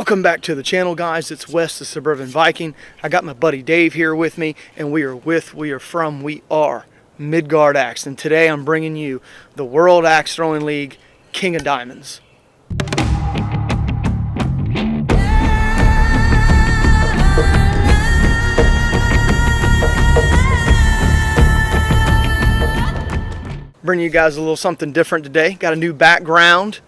Welcome back to the channel, guys. It's Wes the Suburban Viking. I got my buddy Dave here with me, and we are Midgard Axe. And today I'm bringing you the World Axe Throwing League King of Diamonds. Bringing you guys a little something different today. Got a new background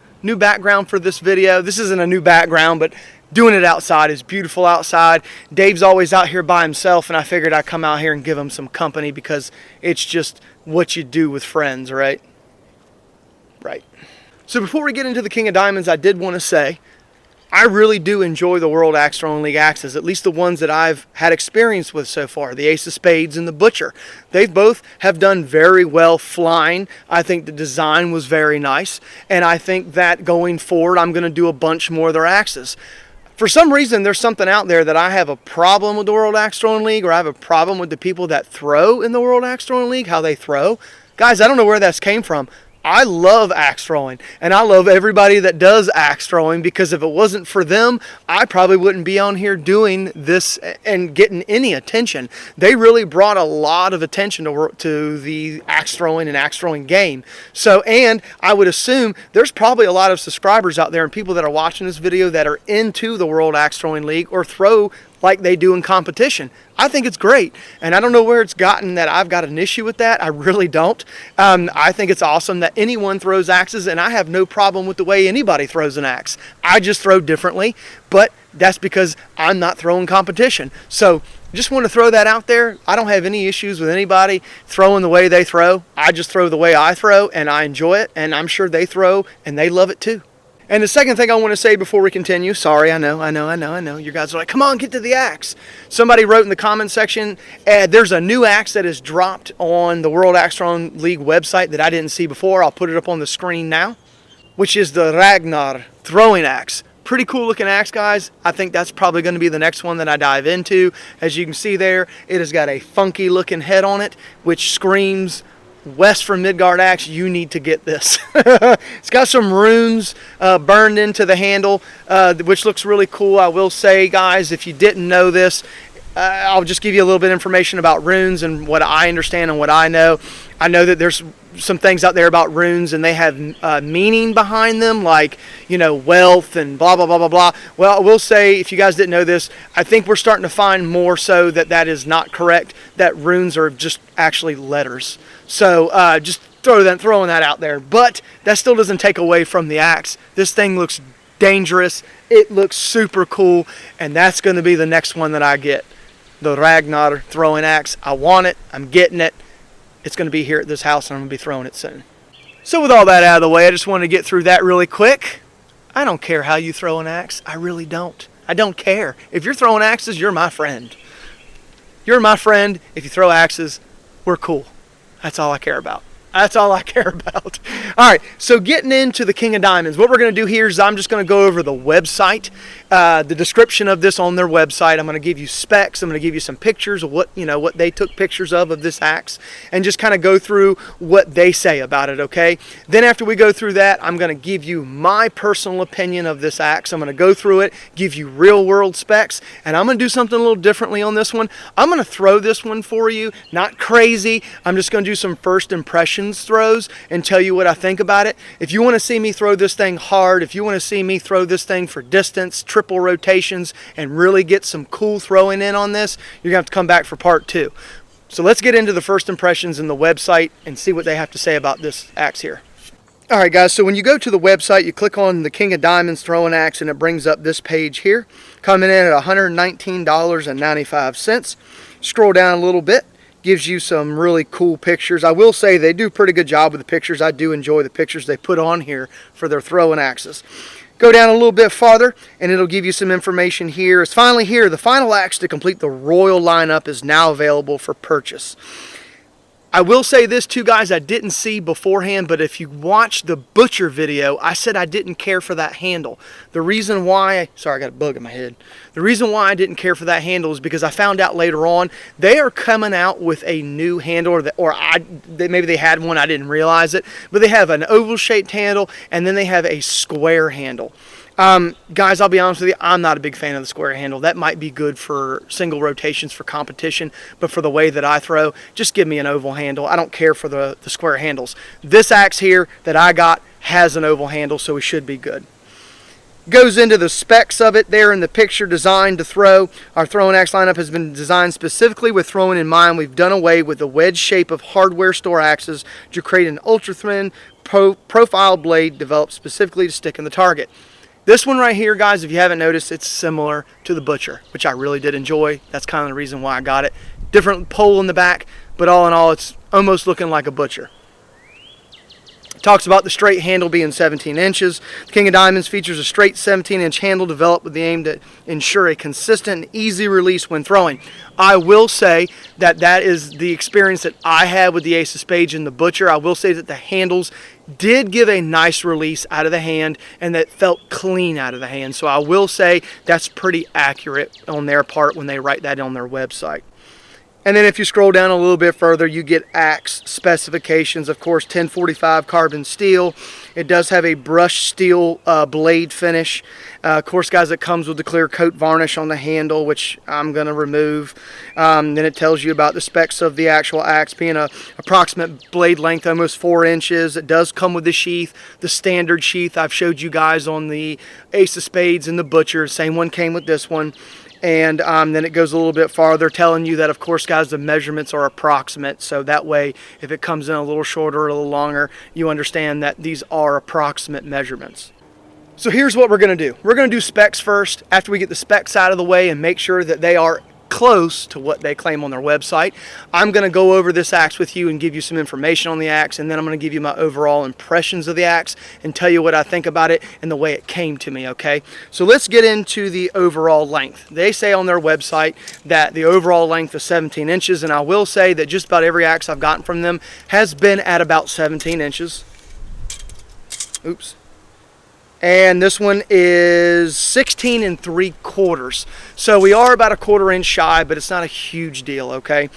for this video. This isn't a new background, but doing it outside is beautiful outside. Dave's always out here by himself, and I figured I'd come out here and give him some company because it's just what you do with friends, right? Right. So before we get into the King of Diamonds, I did want to say I really do enjoy the World Axe Throwing League axes, at least the ones that I've had experience with so far, the Ace of Spades and the Butcher. They both have done very well flying. I think the design was very nice, and I think that going forward I'm going to do a bunch more of their axes. For some reason, there's something out there that I have a problem with the World Axe Throwing League, or I have a problem with the people that throw in the World Axe Throwing League, how they throw. Guys, I don't know where that came from. I love axe throwing, and I love everybody that does axe throwing, because if it wasn't for them, I probably wouldn't be on here doing this and getting any attention. They really brought a lot of attention to the axe throwing game. So, and I would assume there's probably a lot of subscribers out there and people that are watching this video that are into the World Axe Throwing League or throw like they do in competition. I think it's great, and I don't know where it's gotten that I've got an issue with that. I really don't. I think it's awesome that anyone throws axes, and I have no problem with the way anybody throws an axe. I just throw differently, but that's because I'm not throwing competition. So just want to throw that out there. I don't have any issues with anybody throwing the way they throw. I just throw the way I throw, and I enjoy it, and I'm sure they throw and they love it too. And the second thing I want to say before we continue, sorry, I know, you guys are like, come on, get to the axe. Somebody wrote in the comment section, there's a new axe that is dropped on the World Axe Throwing League website that I didn't see before. I'll put it up on the screen now, which is the Ragnar throwing axe. Pretty cool looking axe, guys. I think that's probably going to be the next one that I dive into. As you can see there, it has got a funky looking head on it, which screams, West from Midgard Axe, you need to get this. It's got some runes burned into the handle, which looks really cool. I will say, guys, if you didn't know this, I'll just give you a little bit of information about runes and what I understand and what I know. I know that there's some things out there about runes, and they have meaning behind them, like, you know, wealth and blah, blah, blah, blah, blah. Well, I will say, if you guys didn't know this, I think we're starting to find more so that that is not correct, that runes are just actually letters. So just throwing that out there. But that still doesn't take away from the axe. This thing looks dangerous. It looks super cool, and that's going to be the next one that I get. The Ragnar throwing axe. I want it. I'm getting it. It's going to be here at this house, and I'm going to be throwing it soon. So with all that out of the way, I just wanted to get through that really quick. I don't care how you throw an axe. I really don't. I don't care. If you're throwing axes, you're my friend. You're my friend. If you throw axes, we're cool. That's all I care about. That's all I care about. All right, so getting into the King of Diamonds, what we're going to do here is I'm just going to go over the website, the description of this on their website. I'm going to give you specs. I'm going to give you some pictures of what they took pictures of this axe, and just kind of go through what they say about it, okay? Then after we go through that, I'm going to give you my personal opinion of this axe. I'm going to go through it, give you real world specs, and I'm going to do something a little differently on this one. I'm going to throw this one for you, not crazy. I'm just going to do some first impressions throws and tell you what I think about it. If you want to see me throw this thing hard, if you want to see me throw this thing for distance, triple rotations, and really get some cool throwing in on this, you're going to have to come back for part 2. So let's get into the first impressions in the website and see what they have to say about this axe here. Alright guys, so when you go to the website, you click on the King of Diamonds throwing axe, and it brings up this page here, coming in at $119.95. Scroll down a little bit. Gives you some really cool pictures. I will say they do a pretty good job with the pictures. I do enjoy the pictures they put on here for their throwing axes. Go down a little bit farther, and it'll give you some information here. It's finally here. The final axe to complete the royal lineup is now available for purchase. I will say this too, guys, I didn't see beforehand, but if you watch the Butcher video, I said I didn't care for that handle. The reason why, sorry, I got a bug in my head. The reason why I didn't care for that handle is because I found out later on they are coming out with a new handle, maybe they had one, I didn't realize it, but they have an oval shaped handle, and then they have a square handle. Guys, I'll be honest with you, I'm not a big fan of the square handle. That might be good for single rotations for competition, but for the way that I throw, just give me an oval handle. I don't care for the square handles. This axe here that I got has an oval handle, so we should be good. Goes into the specs of it there in the picture. Designed to throw. Our throwing axe lineup has been designed specifically with throwing in mind. We've done away with the wedge shape of hardware store axes to create an ultra thin profile blade developed specifically to stick in the target. This one right here, guys, if you haven't noticed, it's similar to the Butcher, which I really did enjoy. That's kind of the reason why I got it. Different pole in the back, but all in all, it's almost looking like a Butcher. Talks about the straight handle being 17 inches. The King of Diamonds features a straight 17-inch handle developed with the aim to ensure a consistent and easy release when throwing. I will say that that is the experience that I had with the Ace of Spades and the Butcher. I will say that the handles did give a nice release out of the hand and that felt clean out of the hand. So I will say that's pretty accurate on their part when they write that on their website. And then if you scroll down a little bit further, you get axe specifications. Of course, 1045 carbon steel. It does have a brushed steel blade finish. Of course, guys, it comes with the clear coat varnish on the handle, which I'm going to remove. Then it tells you about the specs of the actual axe being a approximate blade length, almost 4 inches. It does come with the sheath, the standard sheath I've showed you guys on the Ace of Spades and the Butcher. Same one came with this one. And then it goes a little bit farther, telling you that, of course, guys, the measurements are approximate. So that way, if it comes in a little shorter or a little longer, you understand that these are approximate measurements. So here's what we're going to do. We're going to do specs first. After we get the specs out of the way and make sure that they are close to what they claim on their website, I'm going to go over this axe with you and give you some information on the axe, and then I'm going to give you my overall impressions of the axe and tell you what I think about it and the way it came to me, okay? So let's get into the overall length. They say on their website that the overall length is 17 inches, and I will say that just about every axe I've gotten from them has been at about 17 inches. Oops. And this one is 16 3/4. So we are about a 1/4 inch shy, but it's not a huge deal, okay?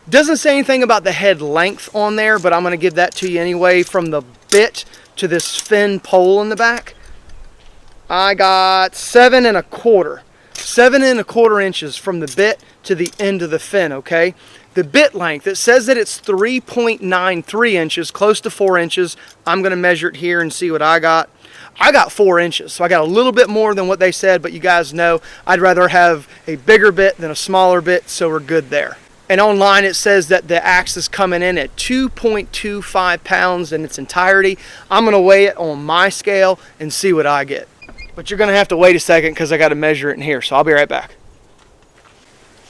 Doesn't say anything about the head length on there, but I'm going to give that to you anyway. From the bit to this fin pole in the back, I got 7 1/4. 7 1/4 inches from the bit to the end of the fin, okay? The bit length, it says that it's 3.93 inches, close to 4 inches. I'm going to measure it here and see what I got. I got 4 inches, so I got a little bit more than what they said, but you guys know I'd rather have a bigger bit than a smaller bit, so we're good there. And online it says that the axe is coming in at 2.25 pounds in its entirety. I'm going to weigh it on my scale and see what I get. But you're going to have to wait a second because I got to measure it in here, so I'll be right back.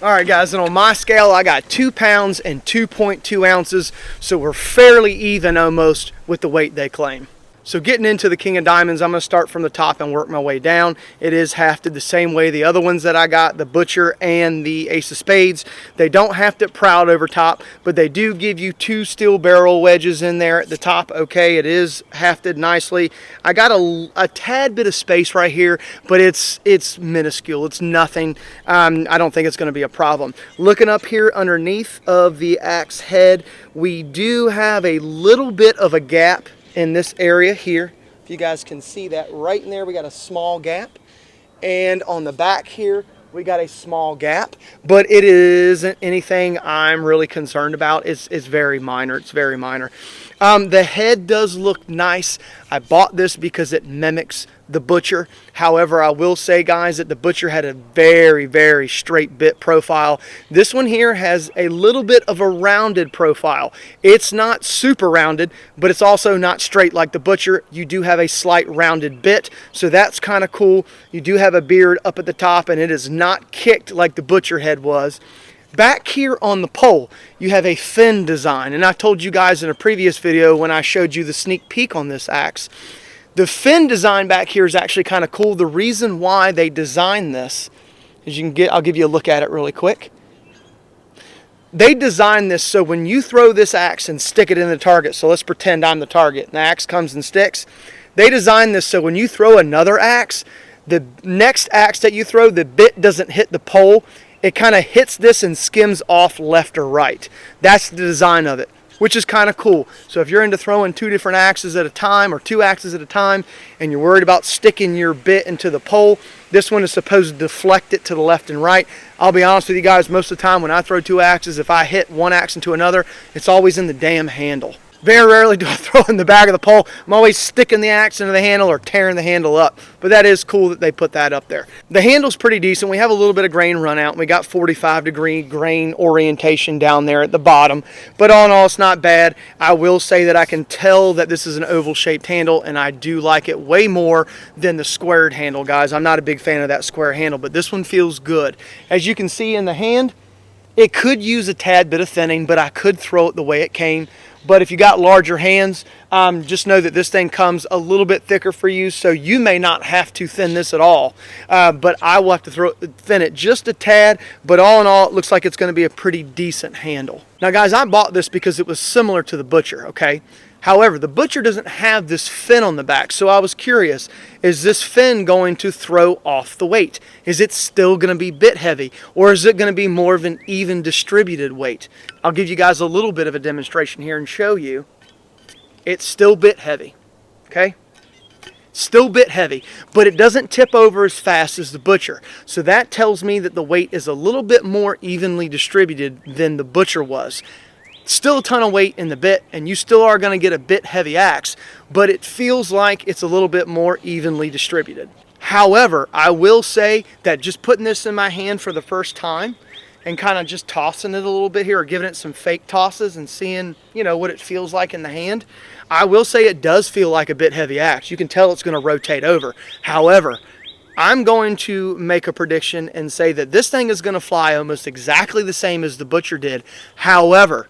Alright guys, and on my scale I got 2 pounds and 2.2 ounces, so we're fairly even almost with the weight they claim. So getting into the King of Diamonds, I'm going to start from the top and work my way down. It is hafted the same way the other ones that I got, the Butcher and the Ace of Spades. They don't haft it proud over top, but they do give you 2 steel barrel wedges in there at the top. Okay, it is hafted nicely. I got a tad bit of space right here, but it's minuscule. It's nothing. I don't think it's going to be a problem. Looking up here underneath of the axe head, we do have a little bit of a gap in this area here. If you guys can see that right in there, we got a small gap. And on the back here, we got a small gap, but it isn't anything I'm really concerned about. It's very minor. It's very minor. The head does look nice. I bought this because it mimics the Butcher. However, I will say, guys, that the Butcher had a very, very straight bit profile. This one here has a little bit of a rounded profile. It's not super rounded, but it's also not straight like the Butcher. You do have a slight rounded bit, so that's kind of cool. You do have a beard up at the top, and it is not kicked like the Butcher head was. Back here on the pole, you have a fin design, and I told you guys in a previous video when I showed you the sneak peek on this axe, the fin design back here is actually kind of cool. The reason why they designed this, as you can get, I'll give you a look at it really quick. They designed this so when you throw this axe and stick it in the target, so let's pretend I'm the target and the axe comes and sticks, they designed this so when you throw another axe, the next axe that you throw, the bit doesn't hit the pole. It kind of hits this and skims off left or right. That's the design of it. which is kind of cool. So if you're into throwing 2 different axes at a time or 2 axes at a time and you're worried about sticking your bit into the pole, this one is supposed to deflect it to the left and right. I'll be honest with you guys, most of the time when I throw 2 axes, if I hit one axe into another, it's always in the damn handle. Very rarely do I throw in the back of the pole. I'm always sticking the axe into the handle or tearing the handle up. But that is cool that they put that up there. The handle's pretty decent. We have a little bit of grain run out. We got 45-degree grain orientation down there at the bottom. But all in all, it's not bad. I will say that I can tell that this is an oval-shaped handle, and I do like it way more than the squared handle, guys. I'm not a big fan of that square handle, but this one feels good. As you can see in the hand, it could use a tad bit of thinning, but I could throw it the way it came. But if you got larger hands, just know that this thing comes a little bit thicker for you, so you may not have to thin this at all. But I will have to thin it just a tad, but all in all, it looks like it's going to be a pretty decent handle. Now guys, I bought this because it was similar to the Butcher, okay? However, the Butcher doesn't have this fin on the back, so I was curious, is this fin going to throw off the weight? Is it still going to be bit heavy, or is it going to be more of an even distributed weight? I'll give you guys a little bit of a demonstration here and show you. It's still bit heavy, okay? Still bit heavy, but it doesn't tip over as fast as the Butcher. So that tells me that the weight is a little bit more evenly distributed than the Butcher was. Still a ton of weight in the bit, and you still are going to get a bit heavy axe, but it feels like it's a little bit more evenly distributed. However, I will say that just putting this in my hand for the first time and kind of just tossing it a little bit here, or giving it some fake tosses and seeing, you know, what it feels like in the hand, I will say it does feel like a bit heavy axe. You can tell it's going to rotate over. However, I'm going to make a prediction and say that this thing is going to fly almost exactly the same as the Butcher did. However,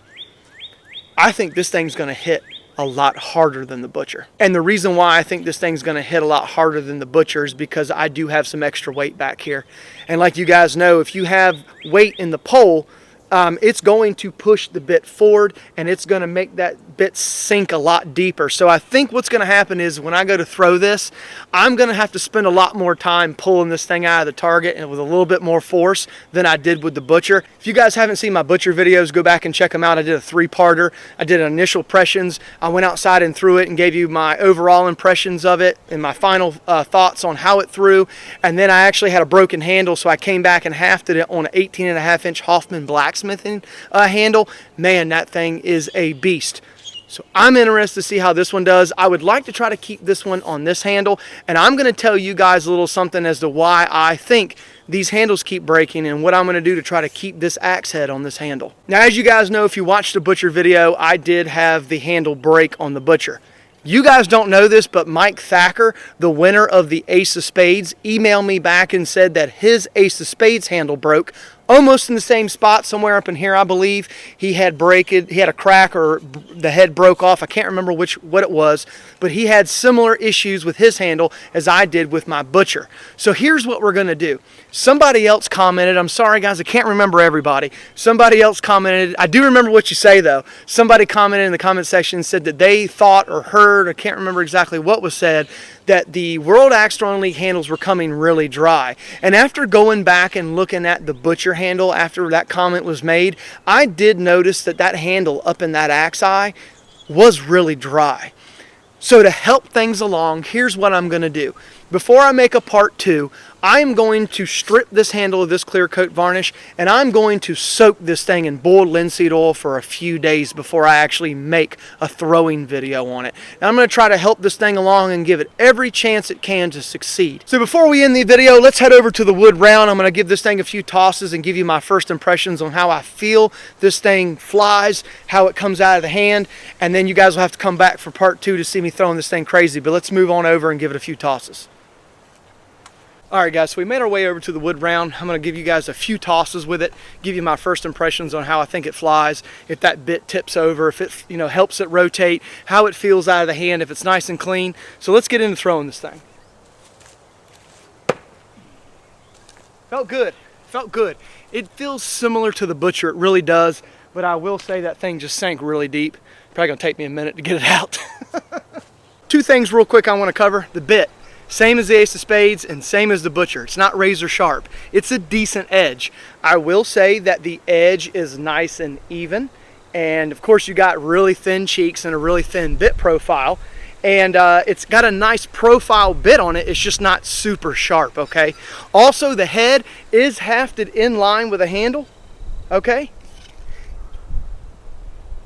I think this thing's going to hit a lot harder than the Butcher. And the reason why I think this thing's going to hit a lot harder than the Butcher is because I do have some extra weight back here. And like you guys know, if you have weight in the pole, it's going to push the bit forward, and it's going to make that bit sink a lot deeper. So I think what's going to happen is when I go to throw this, I'm going to have to spend a lot more time pulling this thing out of the target and with a little bit more force than I did with the Butcher. If you guys haven't seen my Butcher videos, go back and check them out. I did a 3-parter. I did initial impressions. I went outside and threw it and gave you my overall impressions of it and my final thoughts on how it threw. And then I actually had a broken handle, so I came back and halved it on an 18.5-inch Hoffman blacksmithing handle. Man, that thing is a beast. So I'm interested to see how this one does. I would like to try to keep this one on this handle, and I'm going to tell you guys a little something as to why I think these handles keep breaking and what I'm going to do to try to keep this axe head on this handle. Now, as you guys know, if you watched the Butcher video, I did have the handle break on the Butcher. You guys don't know this, but Mike Thacker, the winner of the Ace of Spades, emailed me back and said that his Ace of Spades handle broke almost in the same spot, somewhere up in here, I believe. He had a crack, or the head broke off. I can't remember what it was, but he had similar issues with his handle as I did with my Butcher. So here's what we're going to do. Somebody else commented, I'm sorry guys, I can't remember everybody. Somebody else commented, I do remember what you say though. Somebody commented in the comment section and said that they thought or heard, I can't remember exactly what was said, that the World Axethrowing League handles were coming really dry. And after going back and looking at the Butcher handle after that comment was made, I did notice that that handle up in that axe eye was really dry. So to help things along, here's what I'm going to do. Before I make a part 2, I'm going to strip this handle of this clear coat varnish, and I'm going to soak this thing in boiled linseed oil for a few days before I actually make a throwing video on it. Now I'm going to try to help this thing along and give it every chance it can to succeed. So before we end the video, let's head over to the wood round. I'm going to give this thing a few tosses and give you my first impressions on how I feel this thing flies, how it comes out of the hand, and then you guys will have to come back for part 2 to see me throwing this thing crazy. But let's move on over and give it a few tosses. Alright guys, so we made our way over to the wood round. I'm going to give you guys a few tosses with it, give you my first impressions on how I think it flies, if that bit tips over, if it helps it rotate, how it feels out of the hand, if it's nice and clean. So let's get into throwing this thing. Felt good. Felt good. It feels similar to the Butcher, it really does, but I will say that thing just sank really deep. Probably going to take me a minute to get it out. 2 things real quick I want to cover. The bit. Same as the Ace of Spades and same as the Butcher. It's not razor sharp. It's a decent edge. I will say that the edge is nice and even, And of course you got really thin cheeks and a really thin bit profile. And it's got a nice profile bit on it. It's just not super sharp, okay? Also, the head is hafted in line with the handle, okay?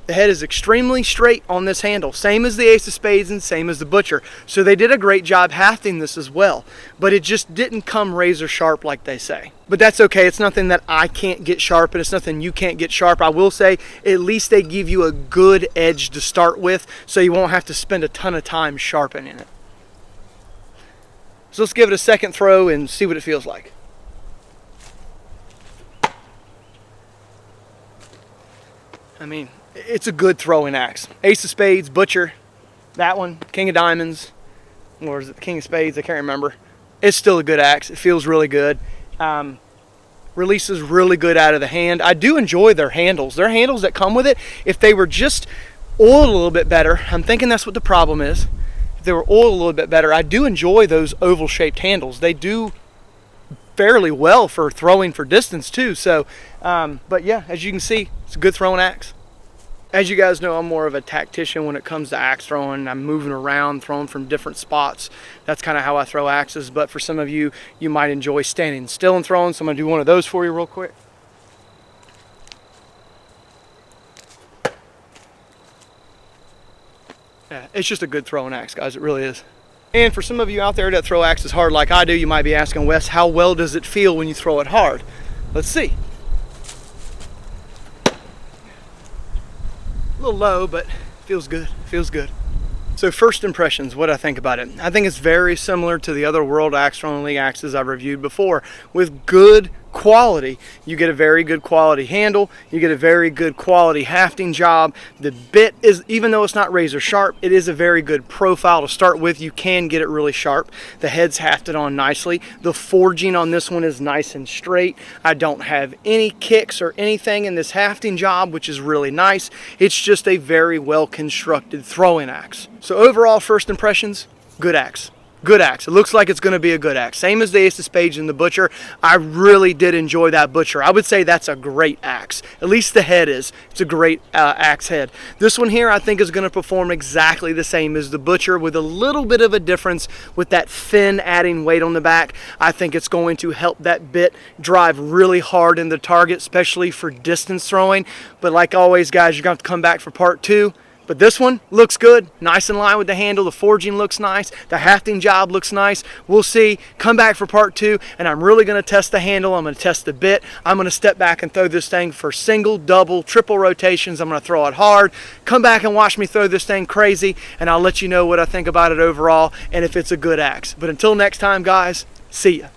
The head is extremely straight on this handle, same as the Ace of Spades and same as the Butcher. So they did a great job hafting this as well, but it just didn't come razor sharp like they say. But that's okay, it's nothing that I can't get sharp, and it's nothing you can't get sharp. I will say, at least they give you a good edge to start with, so you won't have to spend a ton of time sharpening it. So let's give it a second throw and see what it feels like. I mean, it's a good throwing axe. Ace of Spades, Butcher, that one, King of Diamonds, or is it the King of Spades? I can't remember. It's still a good axe. It feels really good. Releases really good out of the hand. I do enjoy their handles. Their handles that come with it, if they were just oiled a little bit better, I'm thinking that's what the problem is. If they were oiled a little bit better, I do enjoy those oval shaped handles. They do fairly well for throwing for distance too. So, but yeah, as you can see, it's a good throwing axe. As you guys know, I'm more of a tactician when it comes to axe throwing. I'm moving around, throwing from different spots. That's kind of how I throw axes. But for some of you, you might enjoy standing still and throwing. So I'm going to do one of those for you real quick. Yeah, it's just a good throwing axe, guys. It really is. And for some of you out there that throw axes hard like I do, you might be asking, Wes, how well does it feel when you throw it hard? Let's see. A little low, but feels good. Feels good. So first impressions, what I think about it. I think it's very similar to the other World Axe Throwing League axes I've reviewed before. With good quality, you get a very good quality handle, you get a very good quality hafting job. The bit is, even though it's not razor sharp, it is a very good profile to start with. You can get it really sharp. The head's hafted on nicely. The forging on this one is nice and straight. I don't have any kicks or anything in this hafting job, which is really nice. It's just a very well constructed throwing axe. So overall, first impressions, good axe. Good axe. It looks like it's going to be a good axe. Same as the Ace of Spades and the Butcher. I really did enjoy that Butcher. I would say that's a great axe. At least the head is. It's a great axe head. This one here I think is going to perform exactly the same as the Butcher, with a little bit of a difference with that fin adding weight on the back. I think it's going to help that bit drive really hard in the target, especially for distance throwing. But like always, guys, you're going to have to come back for part 2. But this one looks good, nice in line with the handle. The forging looks nice. The hafting job looks nice. We'll see. Come back for part 2, and I'm really going to test the handle. I'm going to test the bit. I'm going to step back and throw this thing for single, double, triple rotations. I'm going to throw it hard. Come back and watch me throw this thing crazy, and I'll let you know what I think about it overall and if it's a good axe. But until next time, guys, see ya.